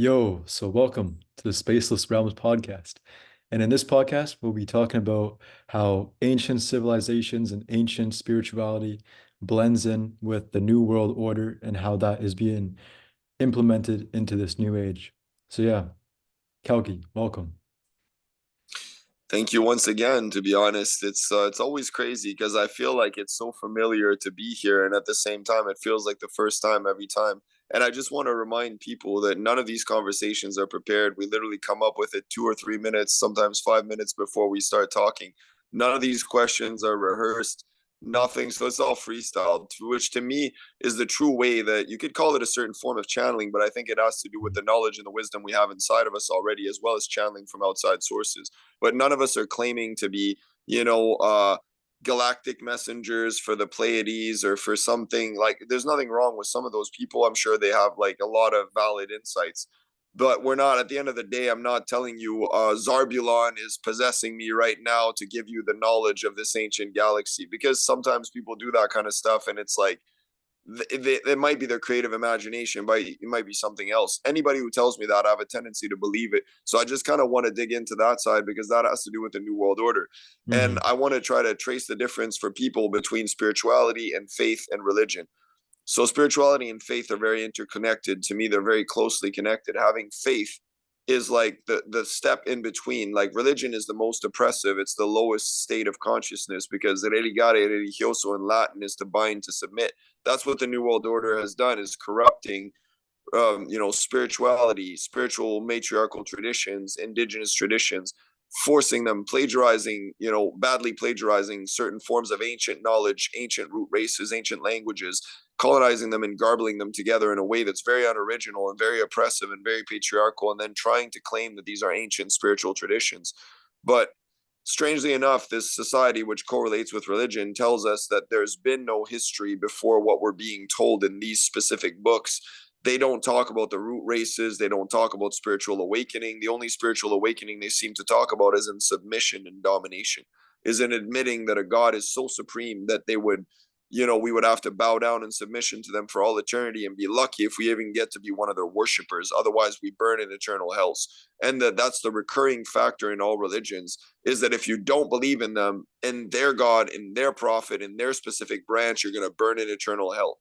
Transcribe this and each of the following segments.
So welcome to the Spaceless Realms Podcast. And in this podcast, we'll be talking about how ancient civilizations and ancient spirituality blends in with the New World Order and how that is being implemented into this new age. Kalki, welcome. Thank you once again. To be honest, it's always crazy because I feel like it's so familiar to be here, and at the same time, it feels like the first time every time. And I just want to remind people that none of these conversations are prepared. We literally come up with it 2 or 3 minutes, sometimes 5 minutes before we start talking. None of these questions are rehearsed. Nothing. So it's all freestyle, which to me is the true way that you could call it a certain form of channeling, but I think it has to do with the knowledge and the wisdom we have inside of us already, as well as channeling from outside sources. But none of us are claiming to be, galactic messengers for the Pleiades or for something. Like, there's nothing wrong with some of those people. I'm sure they have like a lot of valid insights, but we're not, at the end of the day, I'm not telling you Zarbulon is possessing me right now to give you the knowledge of this ancient galaxy, because sometimes people do that kind of stuff and it's like, it might be their creative imagination, but it might be something else. Anybody who tells me that, I have a tendency to believe it. So I just kind of want to dig into that side because that has to do with the New World Order. And Mhm. I want to try to trace the difference for people between spirituality and faith and religion. So spirituality and faith are very interconnected. To me, they're very closely connected. Having faith is like the step in between. Like, religion is the most oppressive. It's the lowest state of consciousness, because religare religioso in Latin is to bind, to submit. That's what the New World Order has done, is corrupting spirituality, spiritual matriarchal traditions, indigenous traditions, forcing them, plagiarizing, badly plagiarizing certain forms of ancient knowledge, ancient root races, ancient languages, colonizing them and garbling them together in a way that's very unoriginal and very oppressive and very patriarchal, and then trying to claim that these are ancient spiritual traditions. But strangely enough, this society, which correlates with religion, tells us that there's been no history before what we're being told in these specific books. They don't talk about the root races. They don't talk about spiritual awakening. The only spiritual awakening they seem to talk about is in submission and domination, is in admitting that a God is so supreme that we would have to bow down in submission to them for all eternity, and be lucky if we even get to be one of their worshipers. Otherwise, we burn in eternal hells. And that's the recurring factor in all religions, is that if you don't believe in them, in their God, in their prophet, in their specific branch, you're going to burn in eternal hell.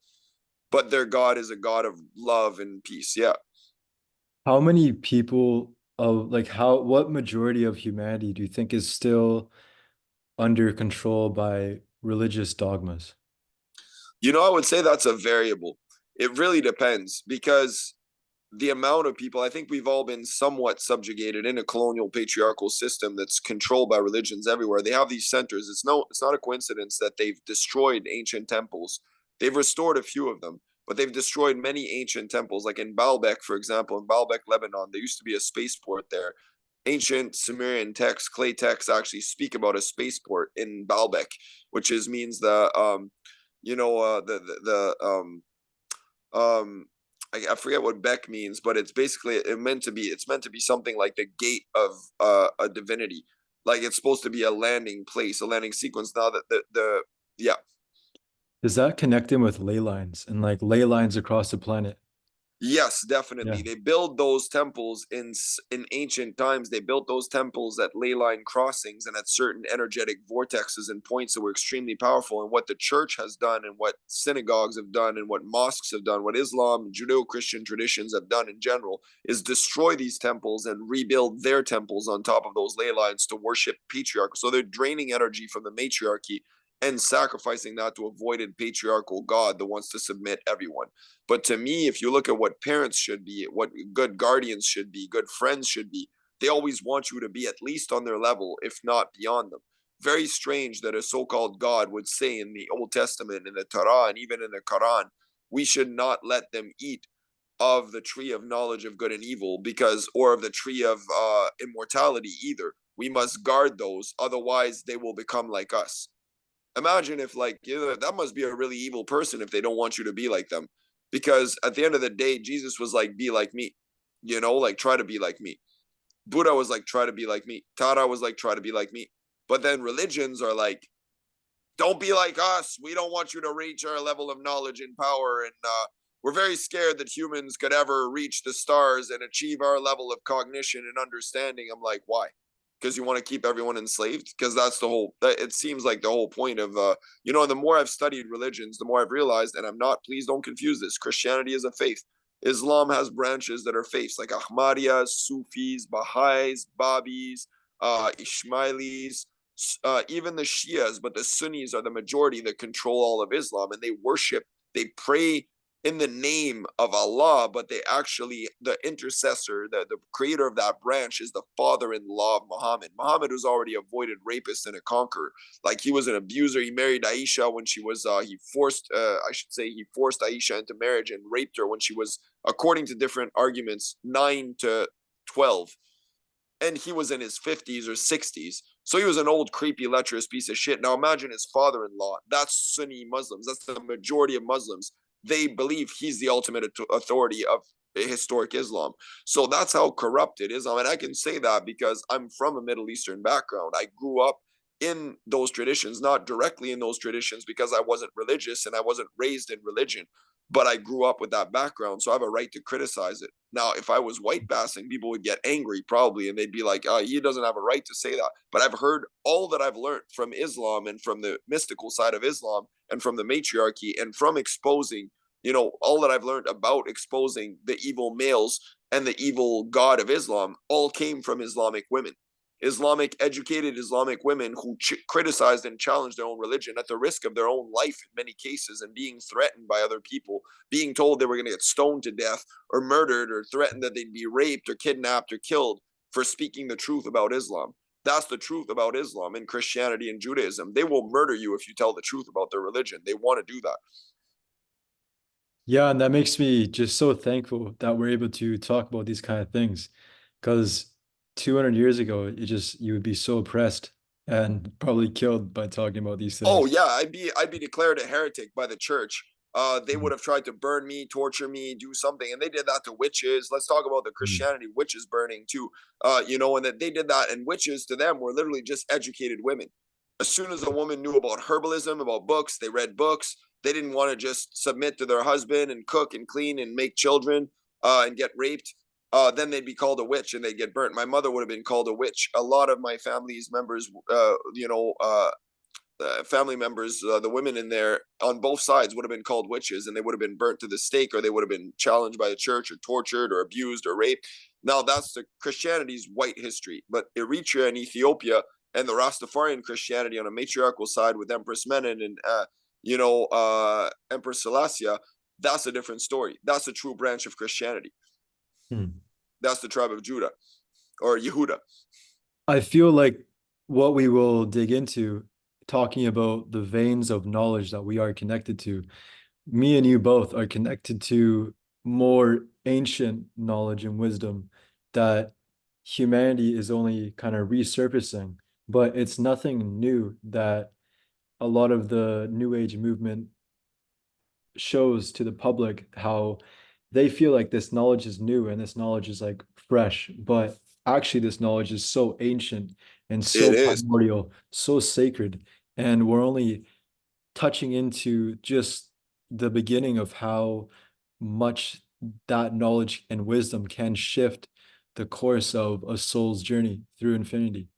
But their God is a God of love and peace. Yeah. How many people what majority of humanity do you think is still under control by religious dogmas? I would say that's a variable. It really depends, because the amount of people, I think we've all been somewhat subjugated in a colonial patriarchal system that's controlled by religions everywhere. They have these centers. It's not a coincidence that they've destroyed ancient temples. They've restored a few of them, but they've destroyed many ancient temples. Like in Baalbek, for example, in Baalbek, Lebanon, there used to be a spaceport there. Ancient Sumerian texts, clay texts, actually speak about a spaceport in Baalbek, which means um I forget what Beck means, but it's basically it's meant to be something like the gate of a divinity. Like, it's supposed to be a landing place, a landing sequence. Now that the yeah. Does that connect in with ley lines and like ley lines across the planet? Yes, Yeah. definitely. They build those temples in ancient times. They built those temples at ley line crossings and at certain energetic vortexes and points that were extremely powerful. And what the church has done, and what synagogues have done, and what mosques have done, what Islam and Judeo-Christian traditions have done in general, is destroy these temples and rebuild their temples on top of those ley lines to worship patriarchy. So they're draining energy from the matriarchy and sacrificing that to a voided patriarchal God that wants to submit everyone. But to me, if you look at what parents should be, what good guardians should be, good friends should be, they always want you to be at least on their level, if not beyond them. Very strange that a so-called God would say in the Old Testament, in the Torah, and even in the Quran, we should not let them eat of the tree of knowledge of good and evil, because, or of the tree of immortality either. We must guard those, otherwise they will become like us. Imagine if, like, that must be a really evil person if they don't want you to be like them. Because at the end of the day, Jesus was like, be like me, like, try to be like me. Buddha was like, try to be like me. Tara was like, try to be like me. But then religions are like, don't be like us. We don't want you to reach our level of knowledge and power. And we're very scared that humans could ever reach the stars and achieve our level of cognition and understanding. I'm like, why? Because you want to keep everyone enslaved? Because that's the whole, it seems like the whole point of, the more I've studied religions, the more I've realized, and I'm not, please don't confuse this, Christianity is a faith. Islam has branches that are faiths, like Ahmadiyas, Sufis, Baha'is, Babis, Ishmailis, even the Shias, but the Sunnis are the majority that control all of Islam, and they pray in the name of Allah, but they actually, the intercessor, the creator of that branch is the father-in-law of Muhammad. Muhammad was already a voided rapist and a conqueror. Like, he was an abuser. He married Aisha when she was, he forced Aisha into marriage and raped her when she was, according to different arguments, 9 to 12. And he was in his 50s or 60s. So he was an old, creepy, lecherous piece of shit. Now imagine his father-in-law. That's Sunni Muslims. That's the majority of Muslims. They believe he's the ultimate authority of historic Islam. So that's how corrupted Islam. And I can say that because I'm from a Middle Eastern background. I grew up in those traditions, not directly in those traditions because I wasn't religious and I wasn't raised in religion, but I grew up with that background. So I have a right to criticize it. Now, if I was white passing, people would get angry probably, and they'd be like, he doesn't have a right to say that. But I've heard all that I've learned from Islam and from the mystical side of Islam and from the matriarchy and from exposing, all that I've learned about exposing the evil males and the evil God of Islam all came from Islamic women. Educated Islamic women who criticized and challenged their own religion at the risk of their own life in many cases, and being threatened by other people, being told they were going to get stoned to death or murdered, or threatened that they'd be raped or kidnapped or killed for speaking the truth about Islam. That's the truth about Islam and Christianity and Judaism. They will murder you if you tell the truth about their religion. They want to do that. Yeah, and that makes me just so thankful that we're able to talk about these kind of things. Because 200 years ago, you would be so oppressed and probably killed by talking about these Oh things. yeah, I'd be declared a heretic by the church. They Mhm. would have tried to burn me, torture me, do something, and they did that to witches. Let's talk about the Mhm. Christianity witches burning too. And that they did that, and witches to them were literally just educated women. As soon as a woman knew about herbalism, about books, they read books. They didn't want to just submit to their husband and cook and clean and make children and get raped. Then they'd be called a witch and they'd get burnt. My mother would have been called a witch. A lot of my family's members, family members, the women in there on both sides would have been called witches, and they would have been burnt to the stake, or they would have been challenged by the church or tortured or abused or raped. Now that's the Christianity's white history, but Eritrea and Ethiopia and the Rastafarian Christianity on a matriarchal side with Empress Menen and Empress Selassie, that's a different story. That's a true branch of Christianity. Mhm. That's the tribe of Judah or Yehuda. I feel like what we will dig into, talking about the veins of knowledge that we are connected to, me and you both are connected to more ancient knowledge and wisdom that humanity is only kind of resurfacing, but it's nothing new that a lot of the New Age movement shows to the public how they feel like this knowledge is new and this knowledge is like fresh, but actually this knowledge is so ancient and It so is. primordial, so sacred, and we're only touching into just the beginning of how much that knowledge and wisdom can shift the course of a soul's journey through infinity.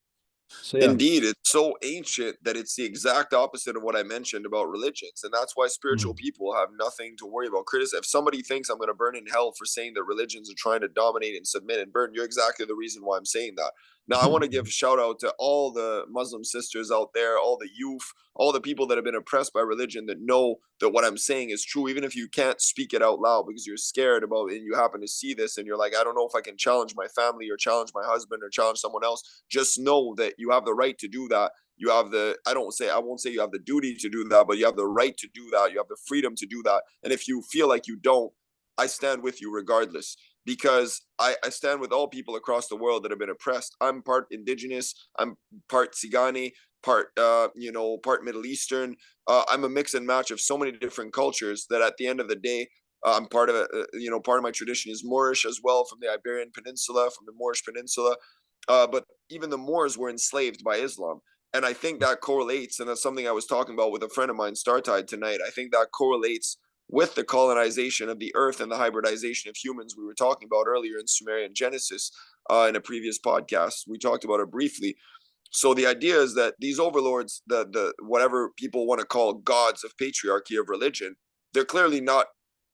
So yeah. Indeed, it's so ancient that it's the exact opposite of what I mentioned about religions. And that's why spiritual Mm. people have nothing to worry about. Criticism. If somebody thinks I'm going to burn in hell for saying that religions are trying to dominate and submit and burn, you're exactly the reason why I'm saying that. Now, I want to give a shout out to all the Muslim sisters out there, all the youth, all the people that have been oppressed by religion that know that what I'm saying is true, even if you can't speak it out loud because you're scared about it and you happen to see this and you're like, I don't know if I can challenge my family or challenge my husband or challenge someone else. Just know that you have the right to do that. You have the, I won't say you have the duty to do that, but you have the right to do that. You have the freedom to do that. And if you feel like you don't, I stand with you regardless, because I stand with all people across the world that have been oppressed. I'm part indigenous, I'm part Tsigane, part Middle Eastern. I'm a mix and match of so many different cultures that at the end of the day, I'm part of part of my tradition is Moorish as well, from the Iberian Peninsula, from the Moorish Peninsula. But even the Moors were enslaved by Islam. And I think that correlates, and that's something I was talking about with a friend of mine, Startide, tonight. I think that correlates with the colonization of the earth and the hybridization of humans we were talking about earlier in Sumerian Genesis. In a previous podcast, we talked about it briefly. So the idea is that these overlords, the whatever people want to call gods of patriarchy of religion, they're clearly not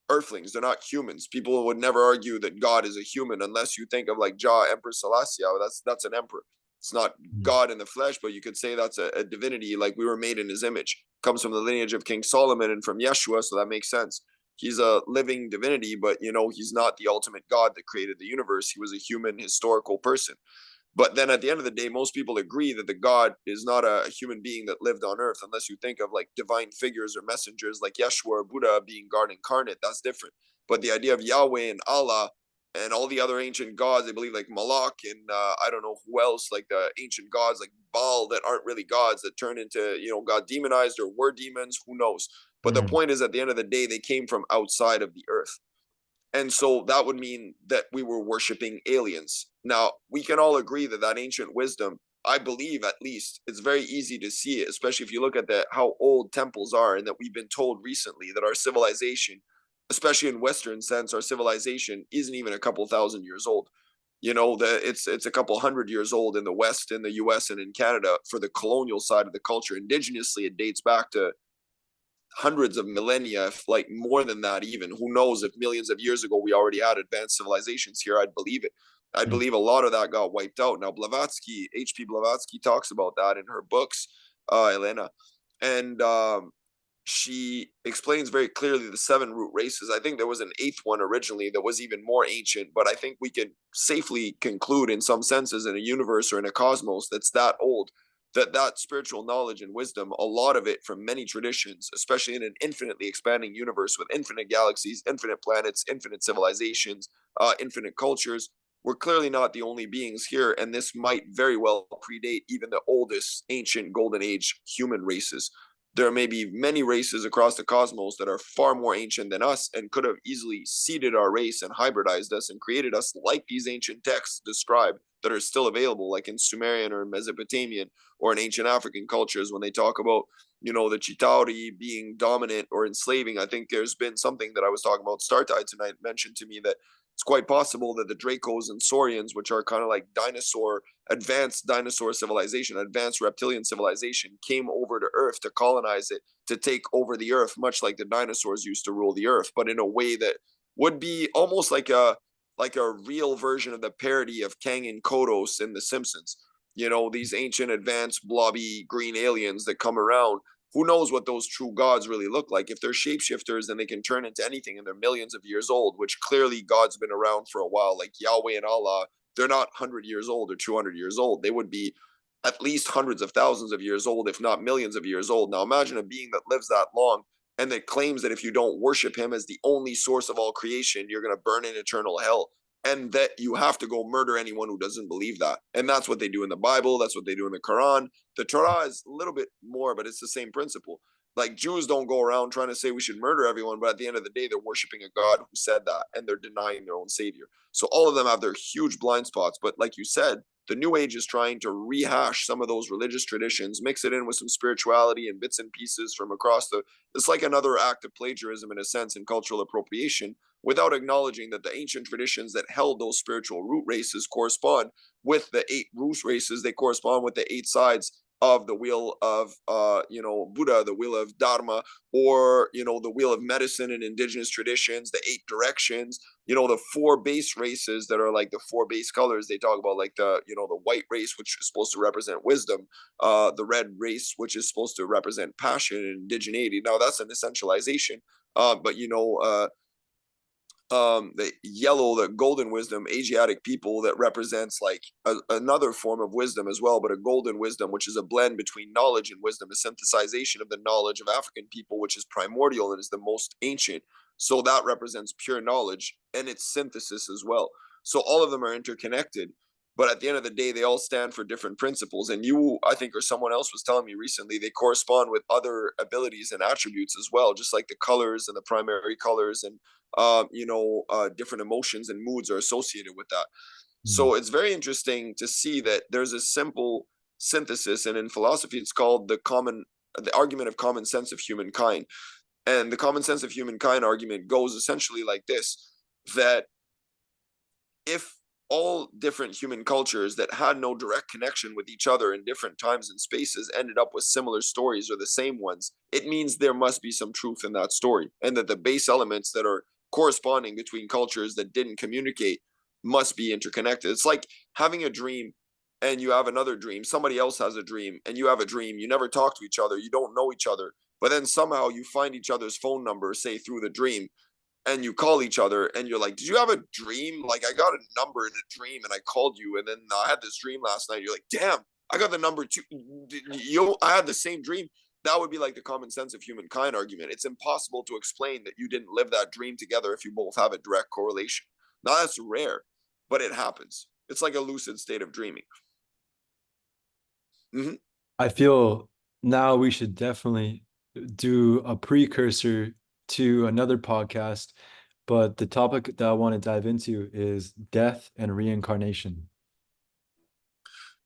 earthlings. They're not humans. People would never argue that God is a human unless you think of like Jah, Emperor Selassie. That's an emperor. It's not God in the flesh, but you could say that's a divinity. Like we were made in his image. Comes from the lineage of King Solomon and from Yeshua, so that makes sense. He's a living divinity, but he's not the ultimate God that created the universe. He was a human historical person. But then at the end of the day, most people agree that the God is not a human being that lived on earth, unless you think of like divine figures or messengers like Yeshua or Buddha being God incarnate. That's different. But the idea of Yahweh and Allah and all the other ancient gods, they believe like Malak and I don't know who else, like the ancient gods like Baal that aren't really gods that turn into, God demonized or were demons, who knows. But the point is, at the end of the day, they came from outside of the earth. And so that would mean that we were worshiping aliens. Now, we can all agree that that ancient wisdom, I believe at least, it's very easy to see it, especially if you look at how old temples are, and that we've been told recently that our civilization, especially in Western sense, our civilization isn't even a couple thousand years old. It's a couple hundred years old in the West, in the US, and in Canada for the colonial side of the culture. Indigenously, it dates back to hundreds of millennia, if like more than that even. Who knows if millions of years ago we already had advanced civilizations here. I'd believe it. I believe a lot of that got wiped out. Now Blavatsky, H.P. Blavatsky talks about that in her books, Elena. And she explains very clearly the 7 root races. I think there was an 8th one originally that was even more ancient, but I think we can safely conclude in some senses in a universe or in a cosmos that's that old, that spiritual knowledge and wisdom, a lot of it from many traditions, especially in an infinitely expanding universe with infinite galaxies, infinite planets, infinite civilizations, infinite cultures. We're clearly not the only beings here, and this might very well predate even the oldest ancient golden age human races. There may be many races across the cosmos that are far more ancient than us and could have easily seeded our race and hybridized us and created us like these ancient texts describe that are still available, like in Sumerian or Mesopotamian or in ancient African cultures when they talk about, the Chitauri being dominant or enslaving. I think there's been something that I was talking about Startide tonight mentioned to me that it's quite possible that the Dracos and Saurians, which are kind of like advanced dinosaur civilization, advanced reptilian civilization, came over to Earth to colonize it, to take over the Earth, much like the dinosaurs used to rule the Earth, but in a way that would be almost like a real version of the parody of Kang and Kodos in The Simpsons. These ancient, advanced, blobby green aliens that come around. Who knows what those true gods really look like? If they're shapeshifters and they can turn into anything and they're millions of years old, which clearly God's been around for a while, like Yahweh and Allah, they're not 100 years old or 200 years old. They would be at least hundreds of thousands of years old, if not millions of years old. Now imagine a being that lives that long and that claims that if you don't worship him as the only source of all creation, you're going to burn in eternal hell. And that you have to go murder anyone who doesn't believe that. And that's what they do in the Bible. That's what they do in the Quran. The Torah is a little bit more, but it's the same principle. Like Jews don't go around trying to say we should murder everyone, but at the end of the day, they're worshiping a God who said that, and they're denying their own savior. So all of them have their huge blind spots. But like you said, the New Age is trying to rehash some of those religious traditions, mix it in with some spirituality and bits and pieces from across it's like another act of plagiarism in a sense and cultural appropriation, without acknowledging that the ancient traditions that held those spiritual root races correspond with the 8 root races. They correspond with the 8 sides of the wheel of Buddha, the wheel of Dharma, or the wheel of medicine in indigenous traditions, the 8 directions, the 4 base races that are like the 4 base colors. They talk about like the white race, which is supposed to represent wisdom, the red race, which is supposed to represent passion and indigeneity. Now that's an essentialization, but the yellow, the golden wisdom, Asiatic people, that represents like another form of wisdom as well, but a golden wisdom, which is a blend between knowledge and wisdom, a synthesization of the knowledge of African people, which is primordial and is the most ancient. So that represents pure knowledge and its synthesis as well. So all of them are interconnected. But at the end of the day, they all stand for different principles. And you, I think, or someone else was telling me recently, they correspond with other abilities and attributes as well, just like the colors and the primary colors and different emotions and moods are associated with that. So it's very interesting to see that there's a simple synthesis, and in philosophy it's called the argument of common sense of humankind. And the common sense of humankind argument goes essentially like this, that if all different human cultures that had no direct connection with each other in different times and spaces ended up with similar stories or the same ones, it means there must be some truth in that story, and that the base elements that are corresponding between cultures that didn't communicate must be interconnected. It's like having a dream and you have another dream, somebody else has a dream and you have a dream, you never talk to each other, you don't know each other, but then somehow you find each other's phone number, say through the dream, and you call each other and you're like, did you have a dream? Like, I got a number in a dream and I called you, and then I had this dream last night. You're like, damn, I got the number too. I had the same dream. That would be like the common sense of humankind argument. It's impossible to explain that you didn't live that dream together if you both have a direct correlation. Now that's rare, but it happens. It's like a lucid state of dreaming. Mm-hmm. I feel now we should definitely do a precursor to another podcast, but the topic that I want to dive into is death and reincarnation.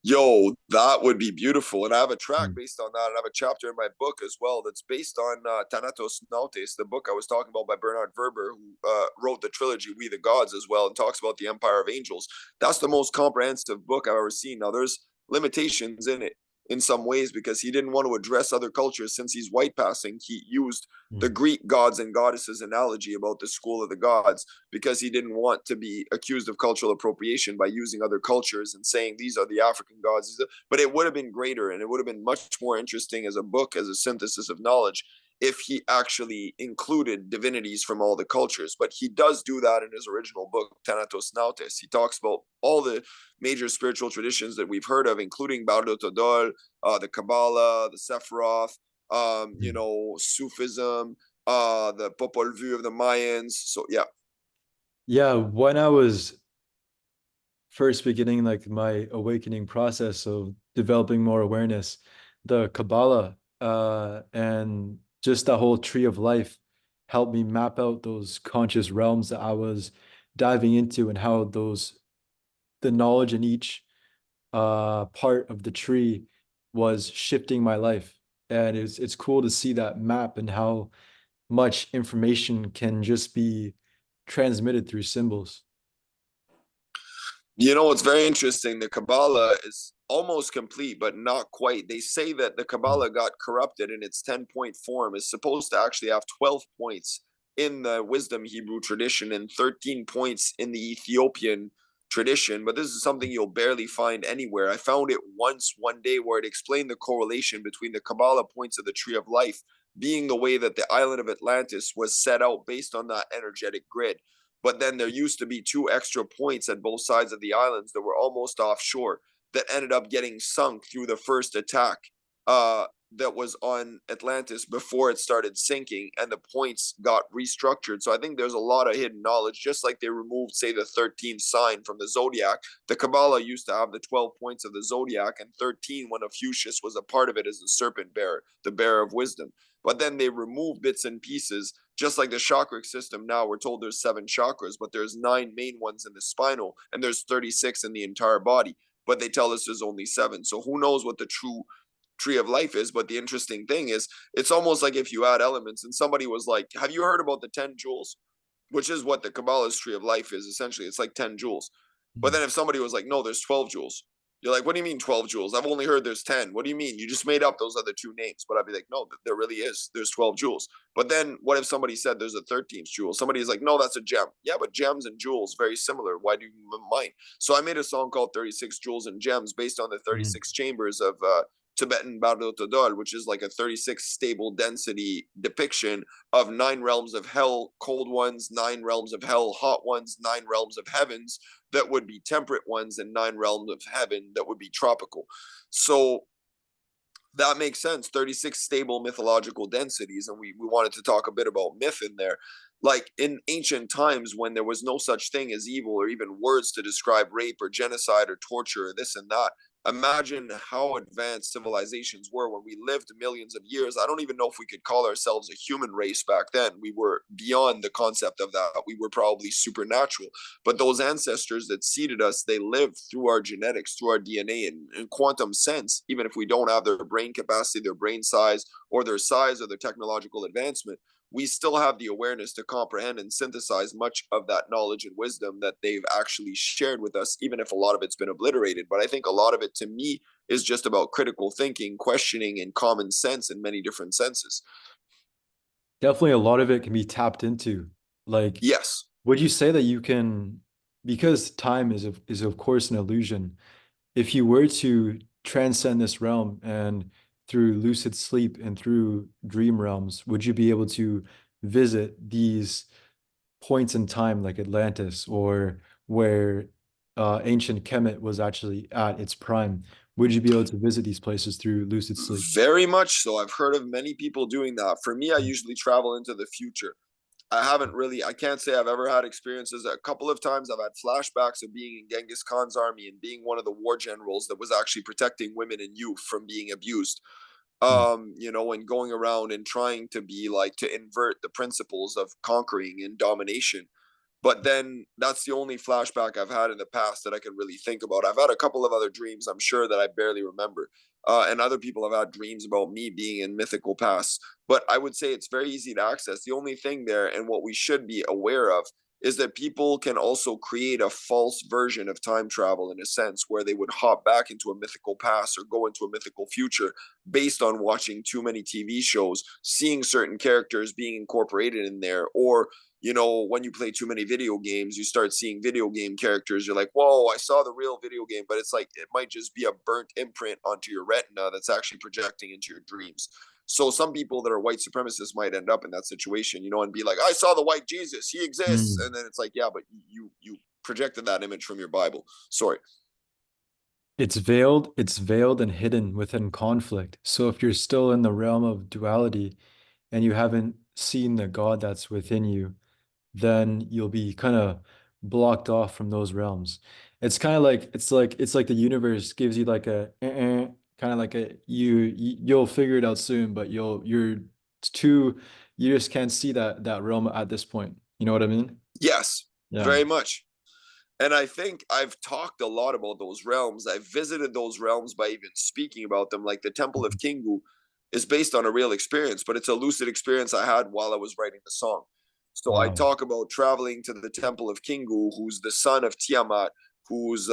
Yo, that would be beautiful. And I have a track Mm. based on that. And I have a chapter in my book as well that's based on Thanatos Nautes, the book I was talking about by Bernard Werber, who wrote the trilogy We the Gods as well, and talks about the Empire of Angels. That's the most comprehensive book I've ever seen. Now, there's limitations in it in some ways because he didn't want to address other cultures. Since he's white passing, he used the Mm. Greek gods and goddesses analogy about the school of the gods, because he didn't want to be accused of cultural appropriation by using other cultures and saying these are the African gods. But it would have been greater and it would have been much more interesting as a book, as a synthesis of knowledge, if he actually included divinities from all the cultures. But he does do that in his original book, Thanatos Nautes. He talks about all the major spiritual traditions that we've heard of, including Bardo Todol, the Kabbalah, the Sephiroth, Mm. Sufism, the Popol Vuh of the Mayans. So yeah. Yeah, when I was first beginning like my awakening process of developing more awareness, the Kabbalah and just the whole tree of life helped me map out those conscious realms that I was diving into, and how those the knowledge in each part of the tree was shifting my life. And it's cool to see that map and how much information can just be transmitted through symbols. You know, it's very interesting. The Kabbalah is almost complete, but not quite. They say that the Mm. Kabbalah got corrupted in its 10-point form. Is supposed to actually have 12 points in the wisdom Hebrew tradition and 13 points in the Ethiopian tradition. But this is something you'll barely find anywhere. I found it once one day where it explained the correlation between the Kabbalah points of the tree of life being the way that the island of Atlantis was set out based on that energetic grid. But then there used to be 2 extra points at both sides of the islands that were almost offshore that ended up getting sunk through the first attack that was on Atlantis before it started sinking, and the points got restructured. So I think there's a lot of hidden knowledge. Just like they removed, say, the 13th sign from the zodiac, the Kabbalah used to have the 12 points of the zodiac, and 13, when Ophiuchus was a part of it, as the serpent bearer, the bearer of wisdom. But then they removed bits and pieces, just like the chakric system. Now we're told there's 7 chakras, but there's 9 main ones in the spinal, and there's 36 in the entire body. But they tell us there's only 7. So who knows what the true tree of life is? But the interesting thing is, it's almost like if you add elements, and somebody was like, have you heard about the 10 jewels? Which is what the Kabbalah's tree of life is essentially. It's like 10 jewels. But Mm. then if somebody was like, no, there's 12 jewels, you're like, what do you mean 12 jewels? I've only heard there's 10. What do you mean? You just made up those other 2 names. But I'd be like, no, there really is. There's 12 jewels. But then what if somebody said there's a 13th jewel? Somebody is like, no, that's a gem. Yeah, but gems and jewels, very similar. Why do you mind? So I made a song called 36 Jewels and Gems based on the Mm. 36 chambers of Tibetan Bardo Todol, which is like a 36 stable density depiction of 9 realms of hell, cold ones, 9 realms of hell, hot ones, 9 realms of heavens that would be temperate ones, and 9 realms of heaven that would be tropical. So that makes sense. 36 stable mythological densities. And we wanted to talk a bit about myth in there. Like in ancient times, when there was no such thing as evil or even words to describe rape or genocide or torture or this and that, imagine how advanced civilizations were when we lived millions of years. I don't even know if we could call ourselves a human race back then. We were beyond the concept of that. We were probably supernatural. But those ancestors that seeded us, they lived through our genetics, through our DNA, in quantum sense. Even if we don't have their brain capacity, their brain size, or their technological advancement, we still have the awareness to comprehend and synthesize much of that knowledge and wisdom that they've actually shared with us, even if a lot of it's been obliterated. But I think a lot of it, to me, is just about critical thinking, questioning, and common sense in many different senses. Definitely a lot of it can be tapped into. Like, Yes. would you say that you can, because time is of course an illusion, if you were to transcend this realm and through lucid sleep and through dream realms, would you be able to visit these points in time like Atlantis or where ancient Kemet was actually at its prime? Would you be able to visit these places through lucid sleep? Very much so. I've heard of many people doing that. For me, I usually travel into the future. I can't say I've ever had experiences. A couple of times I've had flashbacks of being in Genghis Khan's army and being one of the war generals that was actually protecting women and youth from being abused. Mm. And going around and trying to be like to invert the principles of conquering and domination. But then that's the only flashback I've had in the past that I can really think about. I've had a couple of other dreams, I'm sure, that I barely remember. And other people have had dreams about me being in mythical pasts. But I would say it's very easy to access. The only thing there, and what we should be aware of, is that people can also create a false version of time travel in a sense where they would hop back into a mythical past or go into a mythical future based on watching too many TV shows, seeing certain characters being incorporated in there, or when you play too many video games, you start seeing video game characters. You're like, whoa, I saw the real video game, but it's like it might just be a burnt imprint onto your retina that's actually projecting into your dreams. So some people that are white supremacists might end up in that situation, and be like, I saw the white Jesus, he exists. Mm. And then it's like, yeah, but you projected that image from your Bible. Sorry. It's veiled and hidden within conflict. So if you're still in the realm of duality and you haven't seen the God that's within you, then you'll be kind of blocked off from those realms. It's kind of like it's like the universe gives you like a kind of like a you'll figure it out soon, but you're too you just can't see that realm at this point. You know what I mean? Yes, Yeah. very much. And I think I've talked a lot about those realms. I've visited those realms by even speaking about them. Like the Temple of Mhm. Kingu is based on a real experience, but it's a lucid experience I had while I was writing the song. So I Wow. talk about traveling to the Temple of Kingu, who's the son of Tiamat, who's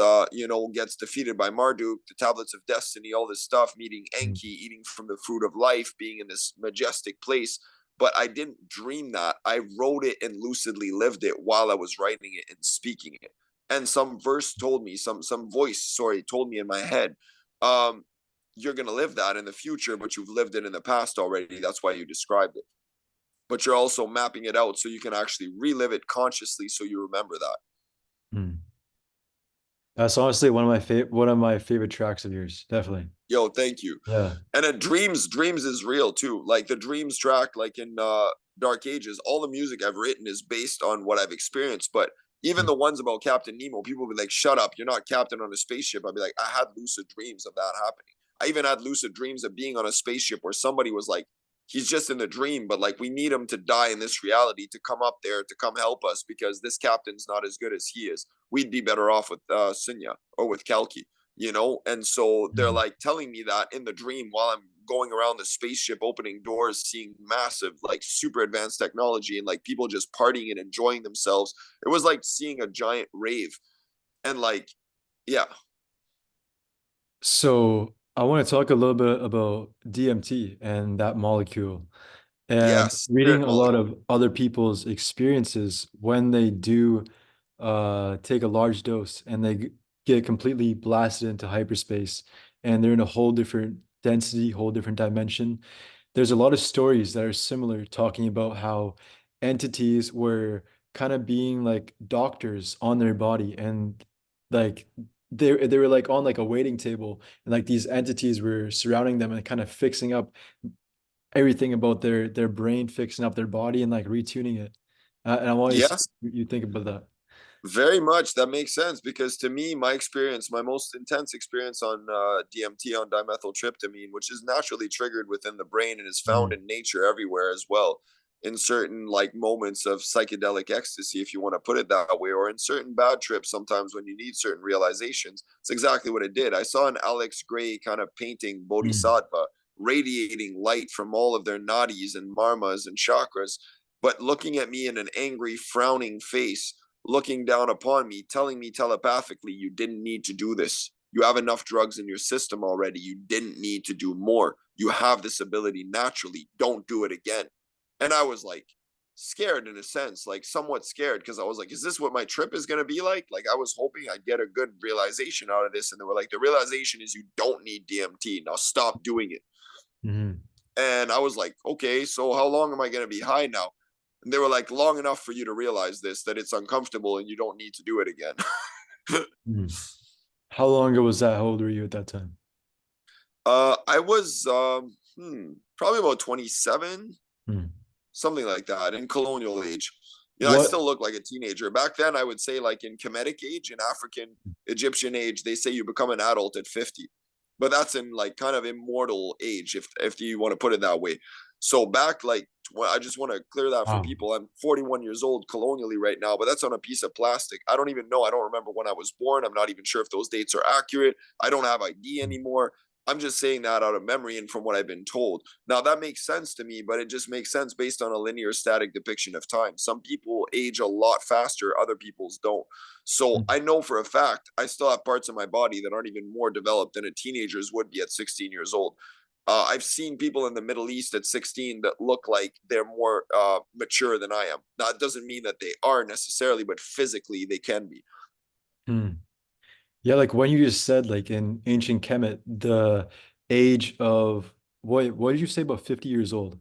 gets defeated by Marduk, the tablets of destiny, all this stuff, meeting Mm. Enki, eating from the fruit of life, being in this majestic place. But I didn't dream that. I wrote it and lucidly lived it while I was writing it and speaking it. And some verse told me, some voice, sorry, told me in my head, um, you're gonna live that in the future, but you've lived it in the past already. That's why you described it. But you're also mapping it out so you can actually relive it consciously so you remember that. Mm. That's honestly one of my favorite tracks of yours. Definitely. Yo, thank you. Yeah. And then dreams is real too. Like the dreams track, like in Dark Ages, all the music I've written is based on what I've experienced. But even Mm. the ones about Captain Nemo, people be like, shut up, you're not captain on a spaceship. I'd be like, I had lucid dreams of that happening. I even had lucid dreams of being on a spaceship where somebody was like, he's just in the dream, but like we need him to die in this reality to come up there to come help us because this captain's not as good as he is. We'd be better off with Sunya or with Kalki. And so they're Mm. like telling me that in the dream while I'm going around the spaceship opening doors, seeing massive like super advanced technology and like people just partying and enjoying themselves. It was like seeing a giant rave. And like, yeah. So I want to talk a little bit about DMT and that molecule. And Yes, reading spirit a lot molecule. of other people's experiences when they do take a large dose and they get completely blasted into hyperspace and they're in a whole different density, whole different dimension. There's a lot of stories that are similar talking about how entities were kind of being like doctors on their body and like they were like on like a waiting table and like these entities were surrounding them and kind of fixing up everything about their brain, fixing up their body and like retuning it. And I want you to see Yes, what you think about that. very much. That makes sense because to me, my experience, my most intense experience on DMT, on dimethyltryptamine, which is naturally triggered within the brain and is found Mm. in nature everywhere as well, in certain like moments of psychedelic ecstasy, if you want to put it that way, or in certain bad trips, sometimes when you need certain realizations. It's exactly what it did. I saw an Alex Gray kind of painting Mm. Bodhisattva radiating light from all of their nadis and marmas and chakras, but looking at me in an angry, frowning face, looking down upon me, telling me telepathically, you didn't need to do this. You have enough drugs in your system already. You didn't need to do more. You have this ability naturally. Don't do it again. And I was like, scared in a sense, like somewhat scared, because I was like, is this what my trip is going to be like? Like I was hoping I'd get a good realization out of this. And they were like, the realization is you don't need DMT. Now stop doing it. Mm-hmm. And I was like, okay, so how long am I going to be high now? And they were like, long enough for you to realize this, that it's uncomfortable and you don't need to do it again. Mm-hmm. How long ago was that? How old were you at that time? I was probably about 27, Mm. something like that, in colonial age. You know, I What? still look like a teenager. Back then, I would say, like in Kemetic age, in African Egyptian age, they say you become an adult at 50. But that's in like kind of immortal age, if you want to put it that way. So back like I just want to clear that for Wow. people. I'm 41 years old colonially right now, but that's on a piece of plastic. I don't even know. I don't remember when I was born. I'm not even sure if those dates are accurate. I don't have ID anymore. I'm just saying that out of memory and from what I've been told. Now that makes sense to me, but it just makes sense based on a linear static depiction of time. Some people age a lot faster, other people's don't. So Mm. I know for a fact I still have parts of my body that aren't even more developed than a teenager's would be at 16 years old. I've seen people in the Middle East at 16 that look like they're more mature than I am. Now, it doesn't mean that they are necessarily, but physically they can be. Mm. Yeah, like when you just said like in ancient Kemet, the age of what did you say about 50 years old?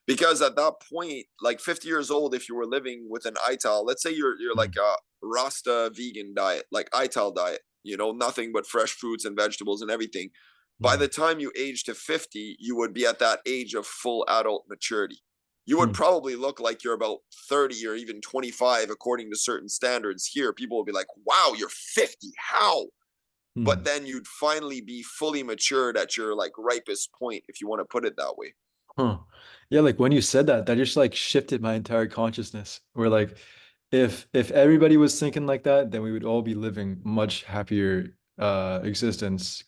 Because at that point, like 50 years old, if you were living with an ITAL, let's say you're like Mm. a Rasta vegan diet, like ITAL diet, you know, nothing but fresh fruits and vegetables and everything. By Mm. the time you age to 50, you would be at that age of full adult maturity. You would Mm. probably look like you're about 30 or even 25 according to certain standards here. People will be like, wow, you're 50. How? But Mm. then you'd finally be fully matured at your like ripest point, if you want to put it that way. Huh. Yeah, like when you said that, that just like shifted my entire consciousness. Where like if everybody was thinking like that, then we would all be living much happier coexistence.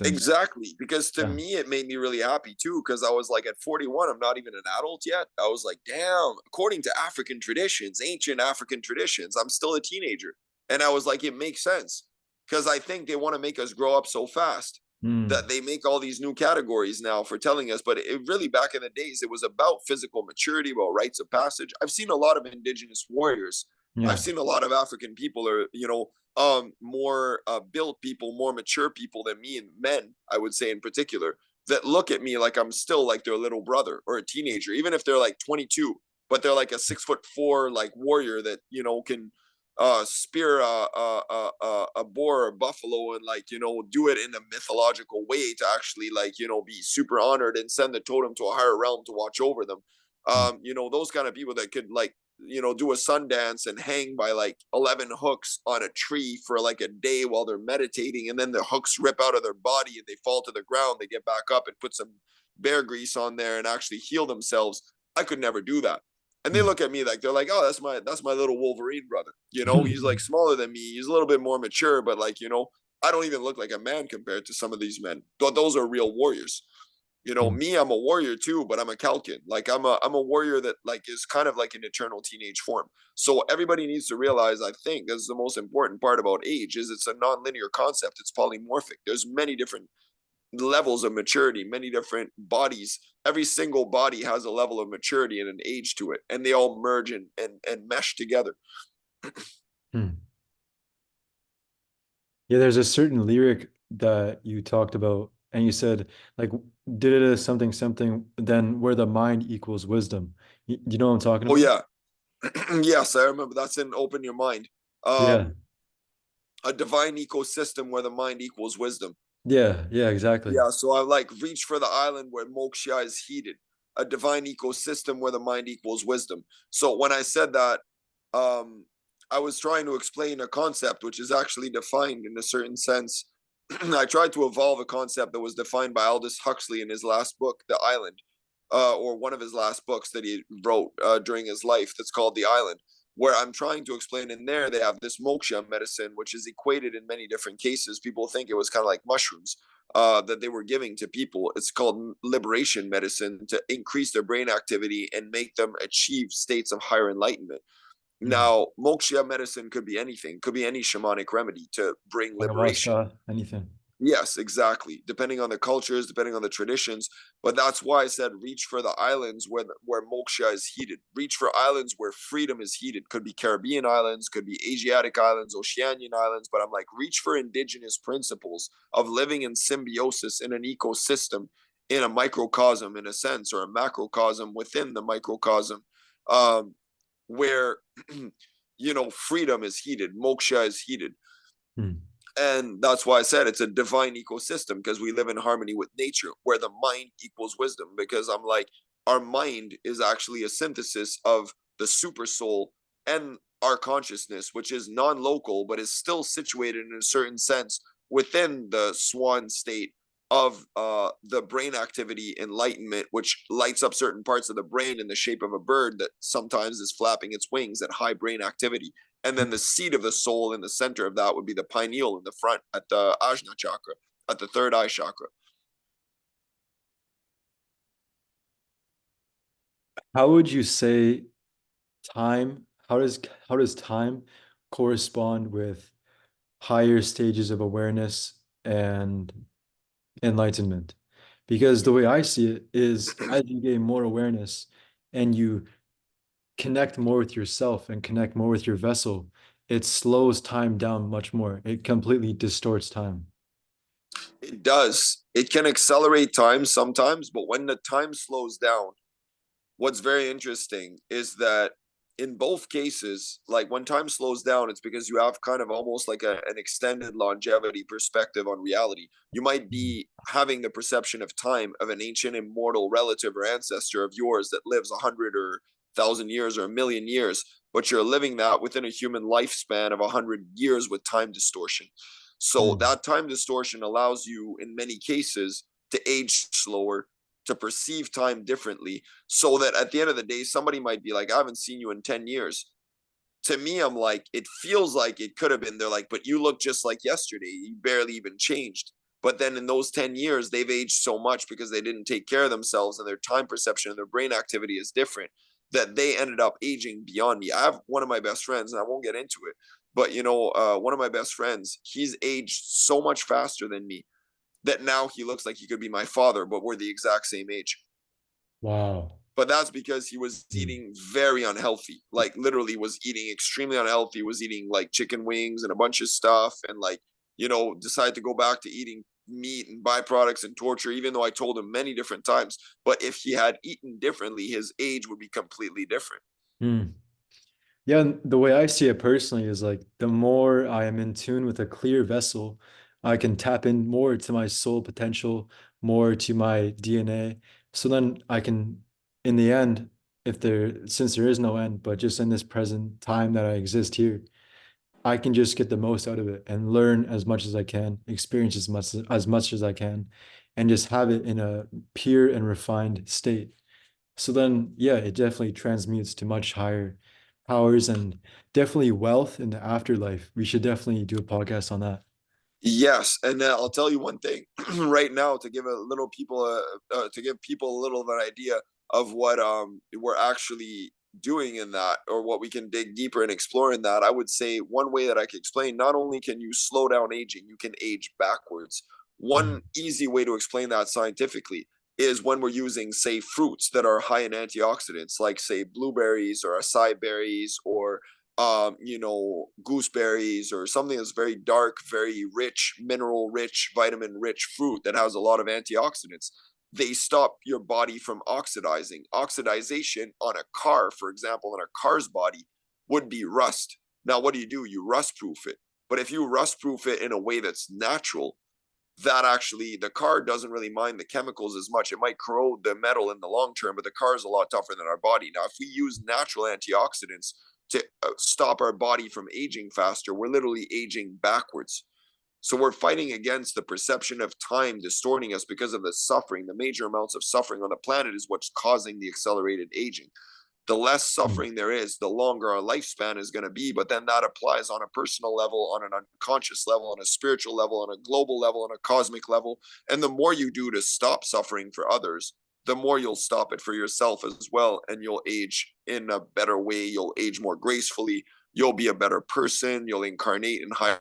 Exactly. Because to Yeah. me, it made me really happy too. Because I was like, at 41, I'm not even an adult yet. I was like, damn, according to African traditions, ancient African traditions, I'm still a teenager. And I was like, it makes sense. Because I think they want to make us grow up so fast that Mm. they make all these new categories now for telling us. But it really, back in the days, it was about physical maturity, about rites of passage. I've seen a lot of indigenous warriors. I've Yeah. seen a lot of African people, or, you know, more built people, more mature people than me, and men, I would say in particular, that look at me like I'm still like their little brother or a teenager, even if they're like 22, but they're like a 6'4" like warrior that, you know, can spear a boar or buffalo and, like, you know, do it in a mythological way to actually, like, you know, be super honored and send the totem to a higher realm to watch over them. Mm. You know, those kind of people that could, like, you know, do a sun dance and hang by like 11 hooks on a tree for like a day while they're meditating, and then the hooks rip out of their body and they fall to the ground. They get back up and put some bear grease on there and actually heal themselves. I could never do that. And they Mm. look at me like, they're like, oh, that's my little Wolverine brother. You know, he's like smaller than me. He's a little bit more mature, but, like, you know, I don't even look like a man compared to some of these men. But those are real warriors. You know, Mm. me, I'm a warrior too, but I'm a Kalkin. Like, I'm a warrior that, like, is kind of like an eternal teenage form. So everybody needs to realize, I think, this is the most important part about age, is it's a non-linear concept. It's polymorphic. There's many different levels of maturity, many different bodies. Every single body has a level of maturity and an age to it, and they all merge and mesh together. Mm. Yeah, there's a certain lyric that you talked about, and you said like did it as something something, then where the mind equals wisdom. You know what I'm talking Oh about? yeah. Yes, I remember. That's in Open Your Mind. Yeah. um a divine ecosystem where the mind equals wisdom. Yeah, yeah, exactly. Yeah, so I like reach for the island where moksha is heated, a divine ecosystem where the mind equals wisdom. So when I said that, um, I was trying to explain a concept which is actually defined in a certain sense. I tried to evolve a concept that was defined by Aldous Huxley in his last book, The Island, or one of his last books that he wrote during his life, that's called The Island, Where I'm trying to explain in there, they have this moksha medicine, which is equated in many different cases. People think it was kind of like mushrooms that they were giving to people. It's called liberation medicine to increase their brain activity and make them achieve states of higher enlightenment. Now, moksha medicine could be anything, could be any shamanic remedy to bring liberation. Ayahuasca, anything. Yes, exactly. Depending on the cultures, depending on the traditions. But that's why I said reach for the islands where moksha is heated. Reach for islands where freedom is heated. Could be Caribbean islands, could be Asiatic islands, Oceanian islands. But I'm like, reach for indigenous principles of living in symbiosis in an ecosystem, in a microcosm, in a sense, or a macrocosm within the microcosm, where freedom is heated, moksha is heated. And that's why I said it's a divine ecosystem, because we live in harmony with nature, where the mind equals wisdom. Because I'm like, our mind is actually a synthesis of the super soul and our consciousness, which is non-local, but is still situated in a certain sense within the swan state of the brain activity enlightenment, which lights up certain parts of the brain in the shape of a bird that sometimes is flapping its wings at high brain activity. And then the seat of the soul in the center of that would be the pineal in the front at the Ajna chakra, at the third eye chakra. How would you say time, how does time correspond with higher stages of awareness and enlightenment? Because the way I see it is, as you gain more awareness and you connect more with yourself and connect more with your vessel, it slows time down much more. It completely distorts time. It does. It can accelerate time sometimes, but when the time slows down, what's very interesting is that in both cases, like when time slows down, it's because you have kind of almost like an extended longevity perspective on reality. You might be having the perception of time of an ancient immortal relative or ancestor of yours that lives 100 or 1,000 years or 1,000,000 years, but you're living that within a human lifespan of 100 years with time distortion. So Mm. that time distortion allows you, in many cases, to age slower, to perceive time differently, so that at the end of the day, somebody might be like, I haven't seen you in 10 years. To me, I'm like, it feels like it could have been. They're like, but you look just like yesterday. You barely even changed. But then in those 10 years, they've aged so much because they didn't take care of themselves, and their time perception and their brain activity is different, that they ended up aging beyond me. I have one of my best friends, and I won't get into it, but one of my best friends, he's aged so much faster than me that now he looks like he could be my father, but we're the exact same age. Wow. But that's because he was Mm. eating very unhealthy, like literally was eating extremely unhealthy, was eating like chicken wings and a bunch of stuff, and like, decided to go back to eating meat and byproducts and torture, even though I told him many different times. But if he had eaten differently, his age would be completely different. Mm. Yeah, and the way I see it personally is like the more I am in tune with a clear vessel, I can tap in more to my soul potential, more to my DNA. So then I can, in the end, since there is no end, but just in this present time that I exist here, I can just get the most out of it and learn as much as I can, experience as much as I can, and just have it in a pure and refined state. So then, yeah, it definitely transmutes to much higher powers and definitely wealth in the afterlife. We should definitely do a podcast on that. Yes, and I'll tell you one thing right now to give to give people a little of an idea of what we're actually doing in that, or what we can dig deeper and explore in that. I would say one way that I can explain: not only can you slow down aging, you can age backwards. One Mm. easy way to explain that scientifically is when we're using, say, fruits that are high in antioxidants, like say blueberries or acai berries, or gooseberries, or something that's very dark, very rich, mineral rich, vitamin rich fruit that has a lot of antioxidants. They stop your body from oxidizing. Oxidization on a car, for example, in a car's body would be rust. Now, what do? You rust proof it. But if you rust proof it in a way that's natural, that actually the car doesn't really mind the chemicals as much. It might corrode the metal in the long term, but the car is a lot tougher than our body. Now, if we use natural antioxidants to stop our body from aging faster, we're literally aging backwards. So we're fighting against the perception of time distorting us because of the suffering. The major amounts of suffering on the planet is what's causing the accelerated aging. the less suffering there is, the longer our lifespan is going to be. But then that applies on a personal level, on an unconscious level, on a spiritual level, on a global level, on a cosmic level. And the more you do to stop suffering for others, the more you'll stop it for yourself as well. And you'll age in a better way. You'll age more gracefully. You'll be a better person. You'll incarnate in higher